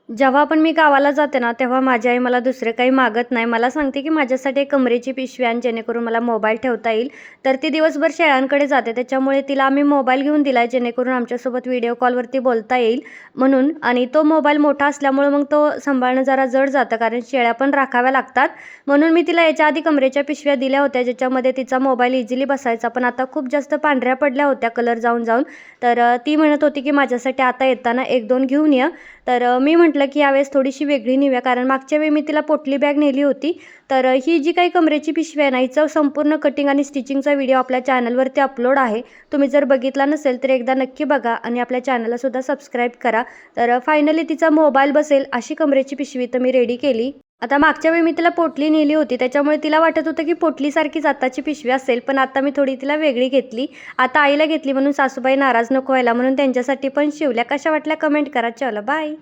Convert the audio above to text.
जेव्हा पण मी गावाला जाते ना, तेव्हा माझी आई मला दुसरे काही मागत नाही. मला सांगते, की माझ्यासाठी एक कमरेची पिशवी आण, जेणेकरून मला मोबाईल ठेवता येईल. तर ती दिवसभर शेळ्यांकडे जाते, त्याच्यामुळे तिला आम्ही मोबाईल घेऊन दिला आहे, जेणेकरून आमच्यासोबत व्हिडिओ कॉलवरती बोलता येईल म्हणून. आणि तो मोबाईल मोठा असल्यामुळे मग तो सांभाळणं जरा जड जातं, कारण शेळ्या पण राखाव्या लागतात. म्हणून मी तिला याच्या आधी कमरेच्या पिशव्या दिल्या होत्या, ज्याच्यामध्ये तिचा मोबाईल इझिली बसायचा. पण आता खूप जास्त पांढऱ्या पडल्या होत्या कलर जाऊन. तर ती म्हणत होती, की माझ्यासाठी आता येताना 1-2 घेऊन ये. तर मी म्हटलं, की यावेळेस थोडीशी वेगळी नेऊया, कारण मागच्या वेळी मी तिला पोटली बॅग नेली होती. तर ही जी काही कमरेची पिशवी आहे ना, हिचं संपूर्ण कटिंग आणि स्टिचिंगचा व्हिडिओ आपल्या चॅनलवरती अपलोड आहे. तुम्ही जर बघितला नसेल तर एकदा नक्की बघा आणि आपल्या चॅनललासुद्धा सबस्क्राईब करा. तर फायनली तिचा मोबाईल बसेल अशी कमरेची पिशवी तर मी रेडी केली. आता मागच्या वेळी मी तिला पोटली नेली होती, त्याच्यामुळे तिला वाटत होतं, की पोटलीसारखीच आत्ताची पिशवी असेल. पण आता मी थोडी तिला वेगळी घेतली. आता आईला घेतली म्हणून सासूबाई नाराज नको व्हायला, म्हणून त्यांच्यासाठी पण शिवल्या. कशा वाटल्या कमेंट करा. चलो बाय.